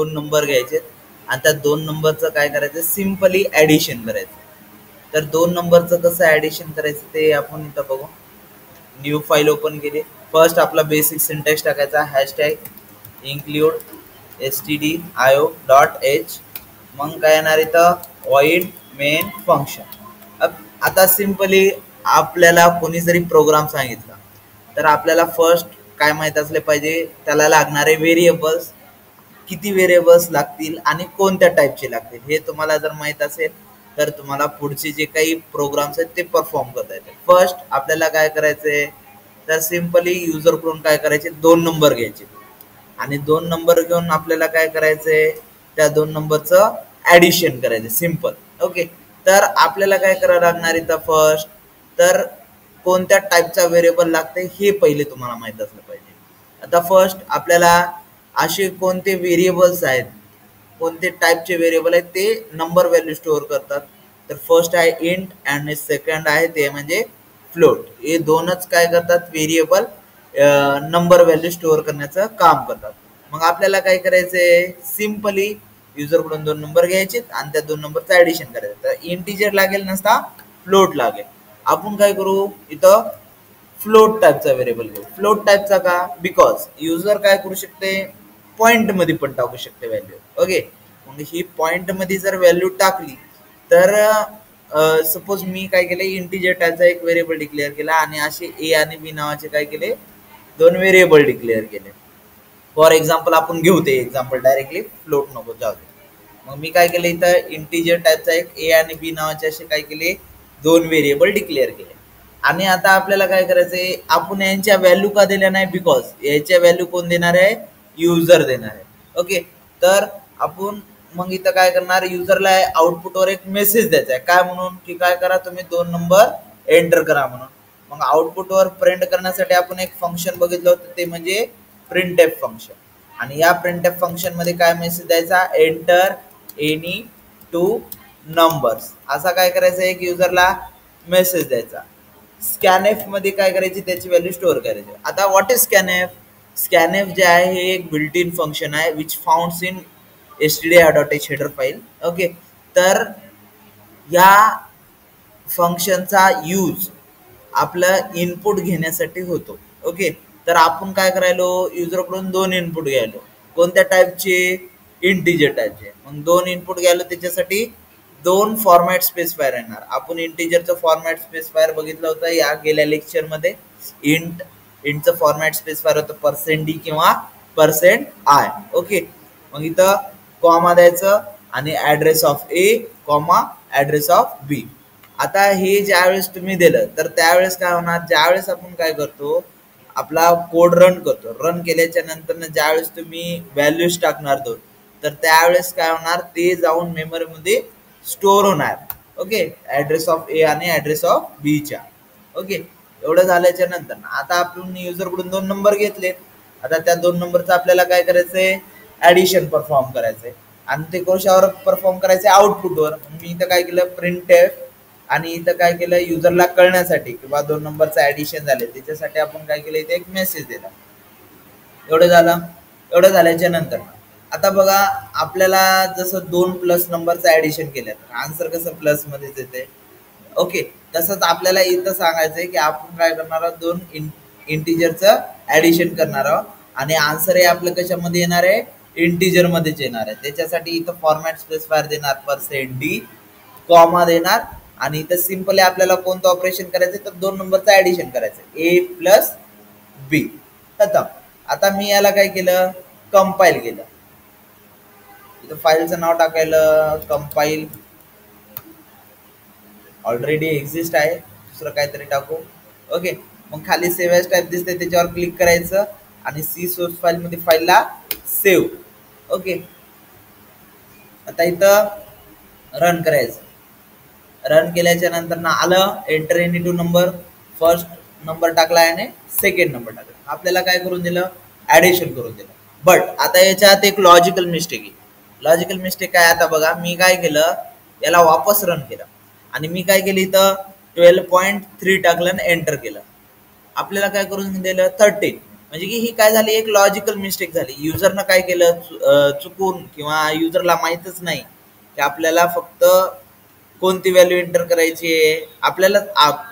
दोन नंबर घ्यायचे आणि त्या दोन नंबरचं काय करायचं, सिम्पली ॲडिशन करायचं. तर दोन नंबरचं कसं ॲडिशन करायचं ते आपण इथं बघू. न्यू फाईल ओपन केली. फर्स्ट आपला बेसिक सिंटॅक्स टाकायचा, हॅशटॅग इन्क्लूड stdio.h. मग काय येणार इथं, void मेन फंक्शन. आता सिम्पली आपल्याला कोणी जरी प्रोग्राम सांगितला तर आपल्याला फर्स्ट काय माहीत असले पाहिजे, त्याला लागणारे व्हेरिएबल्स, किती व्हेरिएबल्स लागतील आणि कोणत्या टाईपचे लागतील. हे तुम्हाला जर माहीत असेल तर तुम्हाला पुढचे जे काही प्रोग्राम्स आहेत ते परफॉर्म करता येते. फर्स्ट आपल्याला काय करायचंय, तर सिम्पली युजरकडून काय करायचे, दोन नंबर घ्यायचे आणि दोन नंबर घेऊन आपल्याला काय करायचंय, त्या दोन नंबरचं ॲडिशन करायचं, सिम्पल. ओके, तर आपल्याला काय करावं लागणार इथं फर्स्ट, तर कोणत्या टाईपचा व्हेरिएबल लागते हे पहिले तुम्हाला माहीत असलं पाहिजे. आता फर्स्ट आपल्याला असे कोणते व्हेरिएबल्स आहेत, कोणते टाईपचे व्हेरिएबल आहेत ते नंबर व्हॅल्यू स्टोअर करतात. तर फर्स्ट आहे इंट आणि सेकंड आहे ते म्हणजे फ्लोट. हे दोनच काय करतात, व्हेरिएबल नंबर व्हॅल्यू स्टोअर करण्याचं काम करतात. मग आपल्याला काय करायचंय, सिम्पली युजरकडून दोन नंबर घ्यायचे आणि त्या दोन नंबरचं ॲडिशन करायचं. तर इंटिजर लागेल नसता फ्लोट लागेल. आपण काय करू इथं, फ्लोट टाईपचा व्हेरिएबल घेऊ. फ्लोट टाईपचा का, बिकॉज युजर काय करू शकते, पॉइंट मध्ये पण टाकू शकते व्हॅल्यू. ओके, मग ही पॉइंट मध्ये जर व्हॅल्यू टाकली तर सपोज मी काय केले, इंटिजर टाईपचा एक व्हेरिएबल डिक्लेअर केला आणि असे ए आणि बी नावाचे काय केले, दोन व्हेरिएबल डिक्लेअर केले. फॉर एक्झाम्पल आपण घेऊ ते एक्झाम्पल डायरेक्टली, फ्लोट नको जाऊ दे. मग मी काय केलं इथं, इंटिजर टाईपचा एक ए आणि बी नावाचे असे काय केले, दोन व्हेरिएबल डिक्लेअर केले. आणि आता आपल्याला काय करायचंय, आपण यांच्या व्हॅल्यू का दिल्या नाही, बिकॉज याच्या व्हॅल्यू कोण देणार आहे, युजर देणार आहे. ओके, तर आपण मग इथं काय करणार, युजरला आउटपुटवर एक मेसेज द्यायचा आहे, काय म्हणून, की काय करा तुम्ही दोन नंबर एंटर करा म्हणून. मग आउटपुटवर प्रिंट करण्यासाठी आपण एक फंक्शन बघितलं होतं, ते म्हणजे प्रिंटएफ फंक्शन. आणि या प्रिंटएफ फंक्शन मध्ये काय मेसेज द्यायचा, एंटर एनी टू नंबर्स, असा काय करायचं, एक युजरला मेसेज द्यायचा. स्कॅनएफ मध्ये काय करायची, त्याची व्हॅल्यू स्टोअर करायची. आता व्हॉट इज स्कॅनएफ, स्कॅनएफ जे आहे हे एक बिल्ट इन फंक्शन आहे which founts in stdio.h header file. Okay, तर या फंक्शनचा यूज आपलं इनपुट घेण्यासाठी होतो. ओके, तर आपण काय करायलो, युजरकडून दोन इनपुट घ्यायलो, कोणत्या टाईपचे, इंटिजर टाईपचे. मग दोन इनपुट घ्यायलो, त्याच्यासाठी दोन फॉर्मॅट स्पेसिफायर येणार. आपण इंटिजरचं फॉर्मॅट स्पेसिफायर बघितलं होतं या गेल्या लेक्चरमध्ये. इंटचं फॉर्मॅट स्पेसिफायर होतं %d किंवा %i. ओके, मग इथं कॉमा द्यायचं आणि address of a comma address of b. आता हे ज्यावेळेस तुम्ही दिलं तर त्यावेळेस काय होणार, ज्यावेळेस आपण काय करतो, आपला कोड रन करतो, रन केल्याच्या नंतर ज्यावेळेस तुम्ही व्हॅल्यूज टाकणार दोन, तर त्यावेळेस काय होणार, ते जाऊन मेमरीमध्ये स्टोअर होणार. ओके, ॲड्रेस ऑफ ए आणि ॲड्रेस ऑफ बी च्या. ओके, एवढं झाल्याच्या नंतर आता आपण युजरकडून दोन नंबर घेतलेत. आता त्या दोन नंबरचं आपल्याला काय करायचंय, ॲडिशन परफॉर्म करायचंय आणि ते कशावर परफॉर्म करायचंय, आउटपुटवर. मी इथं काय केलं, प्रिंटएफ, आणि इथं काय केलं, युजरला कळण्यासाठी किंवा दोन नंबरचं ॲडिशन झाले त्याच्यासाठी आपण काय केलं, इथे एक मेसेज दिला. एवढं झालं. एवढं झाल्याच्या नंतर आता बघा, आपल्याला जसं दोन प्लस नंबरचं ॲडिशन केलं तर आन्सर कसं प्लस मध्येच येते. ओके, तसंच आपल्याला इथं सांगायचंय की आपण काय करणार आहोत, दोन इंटिजरचं ॲडिशन करणार आहोत आणि आन्सर हे आपलं कशामध्ये येणार आहे, इंटिजर मध्येच येणार आहे. त्याच्यासाठी इथं फॉर्मॅट स्पेसिफायर देणार %d कॉमा देणार आणि इथं सिम्पली आपल्याला कोणतं ऑपरेशन करायचं, तर दोन नंबरचं ॲडिशन करायचं, a प्लस बी. आता मी याला काय केलं, कंपाईल केलं. इथं फाईलचं नाव टाकायला कंपाईल, ऑलरेडी एक्झिस्ट आहे, दुसरं काहीतरी टाकू. ओके, मग खाली सेव्ह एज टाईप दिसते, त्याच्यावर क्लिक करायचं आणि सी सोर्स फाईल मध्ये फाईलला सेव्ह. ओके, आता इथं रन करायचं. रन केल्याच्या नंतर ना आलं, enter any two number, first number टाकला आणि सेकंड नंबर टाकला. आपल्याला काय करून दिलं, ॲडिशन करून दिलं. बट आता याच्यात एक लॉजिकल मिस्टेक आहे. लॉजिकल मिस्टेक काय, आता बघा मी काय केलं, याला वापस रन केलं आणि मी काय केलं, इथं 12.3 टाकलं आणि एंटर केलं. आपल्याला काय करून दिलं, 13. म्हणजे की ही काय झाली, एक लॉजिकल मिस्टेक झाली. युजरनं काय केलं, चुकून, किंवा युजरला माहीतच नाही की आपल्याला फक्त कोणती व्हॅल्यू एंटर करायची आहे. आपल्याला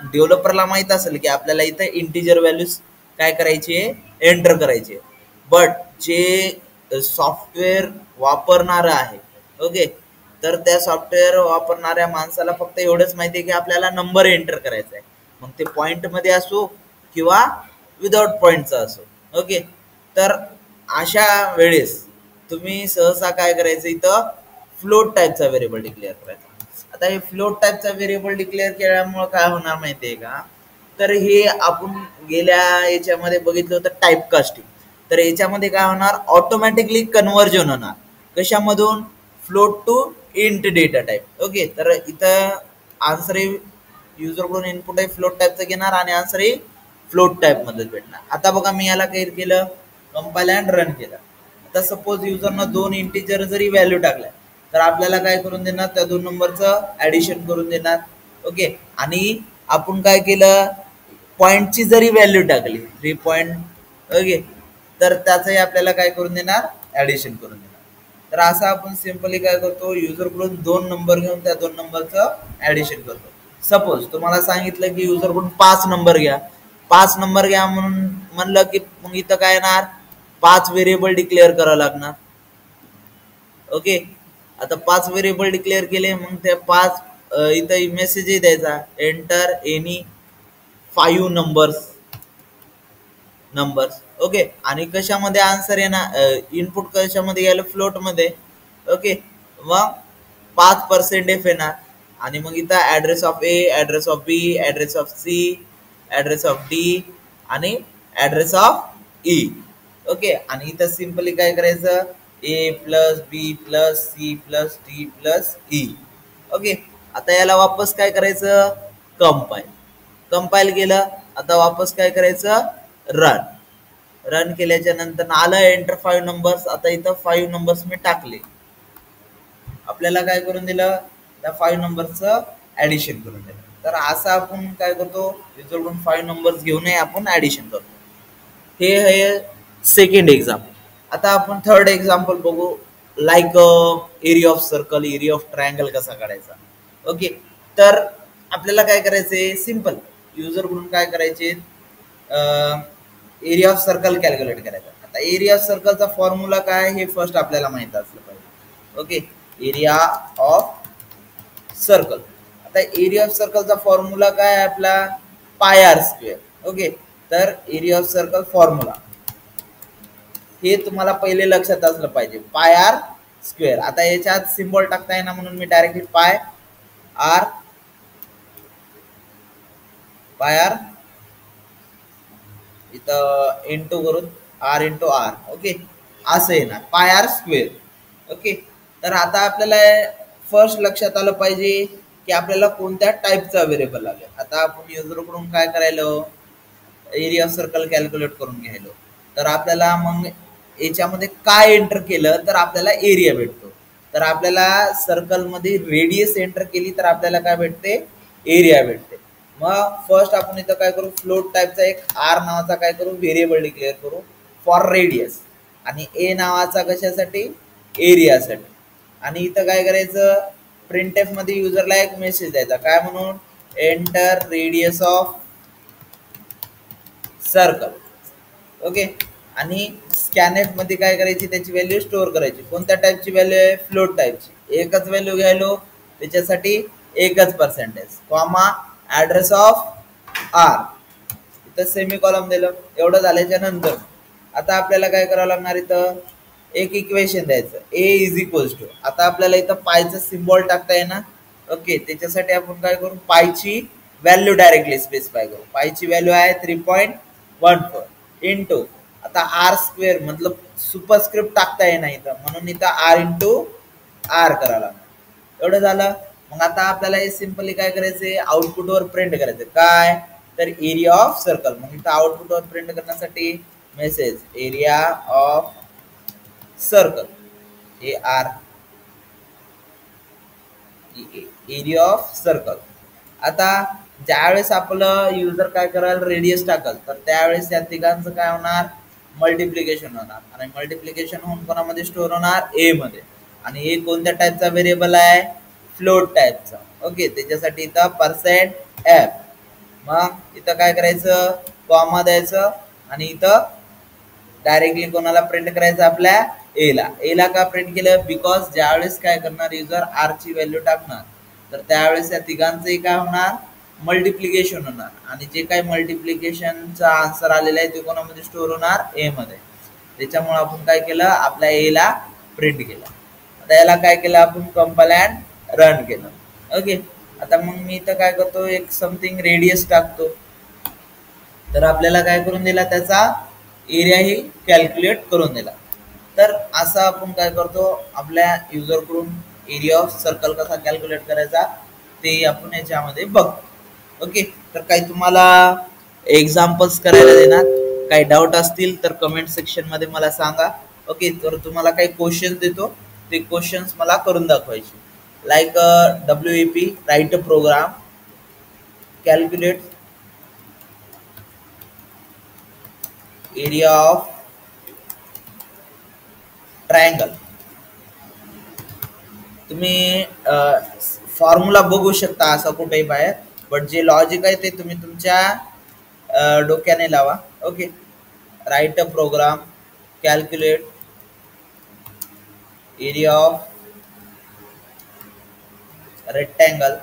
डेव्हलपरला माहित असेल की आपल्याला इथं इंटिजर व्हॅल्यूज काय करायची आहे, एंटर करायची आहे. बट जे सॉफ्टवेअर वापरणार आहे, ओके, तर त्या सॉफ्टवेअर वापरणाऱ्या माणसाला फक्त एवढंच माहिती आहे की आपल्याला नंबर एंटर करायचा आहे. मग ते पॉइंट मध्ये असो किंवा विदाउट पॉइंटचा असो. ओके, तर अशा वेळेस तुम्ही सहसा काय करायचं, इथं फ्लोट टाईपचा व्हेरिएबल डिक्लेअर करायचा. आता हे फ्लोट टाईपचा व्हेरिएबल डिक्लेअर केल्यामुळे काय होणार माहितीये का, तर हे आपण गेल्या याच्यामध्ये बघितलं होतं टाईप कास्टिंग. तर याच्यामध्ये काय होणार, ऑटोमॅटिकली कन्व्हर्जन होणार. कशामधून, float to int data type. Okay, तर इथं आन्सर युजरकडून इनपुट आहे फ्लोट टाईपचं घेणार आणि आन्सर ही फ्लोट टाईप मध्येच भेटणार. आता बघा मी याला काय केलं, कंपाईल अँड रन केलं. आता सपोज युजरनं 2 इंटिजर जरी व्हॅल्यू टाकल्या तर आपल्याला काय करून देणार, त्या 2 नंबरचं ऍडिशन करून देणार. ओके, आणि आपण काय केलं, पॉइंटची जरी व्हॅल्यू टाकली 3 पॉइंट, ओके, तर त्याचंही आपल्याला काय करून देणार, ऍडिशन करून देणार. तर असं आपण सिंपली काय करतो, युजरकडून 2 नंबर घेऊन त्या 2 नंबरचं ऍडिशन करतो. सपोज तुम्हाला सांगितलं की युजरकडून 5 नंबर घ्या, 5 नंबर घ्या म्हणून म्हणलं की मग इथं काय येणार, 5 व्हेरिएबल डिक्लेअर करावं लागणार. ओके, आता 5 व्हेरिएबल डिक्लेअर केले, मग त्या 5 इथं मेसेजही द्यायचा, एंटर एनी 5 नंबर्स. ओके, आणि कशामध्ये आन्सर येणार, इनपुट कशामध्ये गेलं, फ्लोट मध्ये. ओके, मग 5% एफ येणार. आणि मग इथं address of a, address of b, address of c, address of d आणि ऍड्रेस ऑफ ई. ओके, आणि इथं सिंपली काय करायचं, a plus b plus c plus d plus e. Okay, आता याला वापस काय करायचं, कंपाईल केलं. आता वापस काय करायचं, रन केल्याच्या नंतर आलं एंटर 5 नंबर्स. आता इथं 5 नंबर्स मी टाकले, आपल्याला काय करून दिलं, त्या 5 नंबरचं ऍडिशन करून दिलं. तर असं आपण काय करतो, युजरकडून 5 नंबर्स घेऊनही आपण ऍडिशन करतो. हे आहे सेकंड एक्झाम्पल. आता आपण थर्ड एक्झाम्पल बघू, like area of circle, area of triangle कसा काढायचा. ओके, तर आपल्याला काय करायचंय, सिंपल, युजरकडून काय करायचे, एरिया ऑफ सर्कल कॅल्क्युलेट करायचा. आता एरिया ऑफ सर्कलचा फॉर्म्युला काय हे फर्स्ट आपल्याला माहित असलं पाहिजे. Okay, area of circle. आता एरिया ऑफ सर्कलचा फॉर्म्युला काय आहे आपला, पाय आर स्क्वेअर. ओके, तर एरिया ऑफ सर्कल फॉर्म्युला हे तुम्हाला पहिले लक्षात असलं पाहिजे, पाय आर स्क्वेअर. आता याच्यात सिम्बॉल टाकता येणार म्हणून मी डायरेक्टली पाय आर इथं इंटू करून आर इंटू आर. ओके, असं येणार पाय आर स्क्वेअर. ओके, तर आता आपल्याला फर्स्ट लक्षात आलं पाहिजे की आपल्याला कोणत्या टाईपचा व्हेरिएबल लागेल. आता आपण युजरकडून काय करायलो, एरिया ऑफ सर्कल कॅल्क्युलेट करून घ्यायलो. तर आपल्याला मग याच्यामध्ये काय एंटर केलं तर आपल्याला एरिया भेटतो. तर आपल्याला सर्कलमध्ये रेडियस एंटर केली तर आपल्याला काय भेटते, एरिया भेटते. मग फर्स्ट आपण इथं काय करू, फ्लोट टाईपचा एक आर नावाचा काय करू, व्हेरिएबल डिक्लेअर करू फॉर रेडियस, आणि ए नावाचा कशासाठी, एरियासाठी. आणि इथं काय करायचं, प्रिंट एफ मध्ये युजरला एक मेसेज द्यायचा, काय म्हणून, enter radius of circle. Okay, आणि स्कॅनएफ मध्ये काय करायची, त्याची व्हॅल्यू स्टोअर करायची. कोणत्या टाईपची व्हॅल्यू आहे, फ्लोट टाईपची. एकच व्हॅल्यू घ्यायलो, त्याच्यासाठी एकच percentage, comma address of R, इथं सेमी कॉलम दिलं. एवढं झाल्याच्या नंतर आता आपल्याला काय करावं लागणार, इथं एक इक्वेशन द्यायचं, ए इज इक्वल्स टू. आता आपल्याला इथं पायचं सिम्बॉल टाकता येणार. ओके, त्याच्यासाठी आपण काय करू, पायची व्हॅल्यू डायरेक्टली स्पेसिफाय करू. पायची व्हॅल्यू आहे 3.14 इंटू, आता आर स्क्वेअर मतलब सुपरस्क्रिप्ट टाकता येणार इथं, म्हणून इथं आर इंटू आर करावं लागणार. एवढं झालं. मग आता आपल्याला हे सिंपली काय करायचंय, आउटपुटवर प्रिंट करायचं, काय तर एरिया ऑफ सर्कल. मग इथं आउटपुटवर प्रिंट करण्यासाठी message area of circle, A R area of circle. आता ज्यावेळेस आपलं युजर काय कराल, रेडियस टाकल, तर त्यावेळेस या तिघांचं काय होणार, मल्टिप्लिकेशन होणार आणि मल्टिप्लिकेशन होऊन कोणामध्ये स्टोअर होणार ए मध्ये. आणि ए कोणत्या टाईपचा व्हेरिएबल आहे? फ्लोट टाईपचा. ओके, त्याच्यासाठी इथं %f. मग इथं काय करायचं? कॉमा द्यायचं आणि इथं डायरेक्टली कोणाला प्रिंट करायचं? आपल्या एला. एला का प्रिंट केलं? बिकॉज ज्यावेळेस काय करणार युजर आर ची व्हॅल्यू टाकणार तर त्यावेळेस या तिघांचंही काय होणार? मल्टिप्लिकेशन होणार आणि जे काही मल्टिप्लिकेशनचा आन्सर आलेला आहे ते कोणामध्ये स्टोअर होणार? ए मध्ये. त्याच्यामुळे आपण काय केलं? आपल्या एला प्रिंट केलं. आता याला काय केलं? आपण कंपाइल अँड रन केलं. ओके, आता मग मी इथं काय करतो? एक समथिंग रेडियस टाकतो. तर आपल्याला काय करून दिला? त्याचा एरिया ही कॅल्क्युलेट करून दिला. तर असं आपण काय करतो? आपल्या युजरकडून एरिया ऑफ सर्कल कसा कॅल्क्युलेट करायचा ते आपण याच्यामध्ये बघतो. ओके, तर काही तुम्हाला एक्झाम्पल्स करायला देणार, काही डाऊट असतील तर कमेंट सेक्शन मध्ये मला सांगा. ओके, तर तुम्हाला काही क्वेश्चन देतो, ते क्वेश्चन्स मला करून दाखवायचे. Like WEP, write a program, calculate area of triangle. तुम्ही फॉर्म्युला बघू शकता असं कुठेही बाहेर, बट जे लॉजिक आहे ते तुम्ही तुमच्या डोक्याने लावा. Okay, write a program, calculate area of rectangle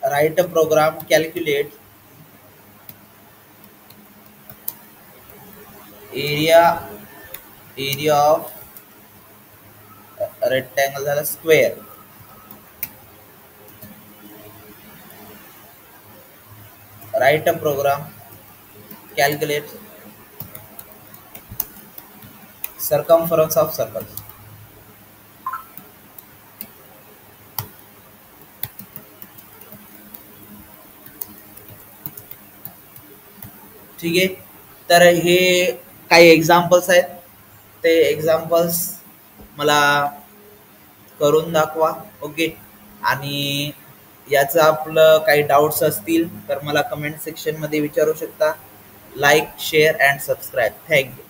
write a program, calculate area of rectangle झाला square. Write a program, calculate circumference of circle. ठीक आहे, तर हे काही एक्झाम्पल्स आहेत, ते एक्झाम्पल्स मला करून दाखवा. ओके, आणि याचं आपलं काही डाऊट्स असतील तर मला कमेंट सेक्शन मध्ये विचारू शकता. Like, share and subscribe. Thank you.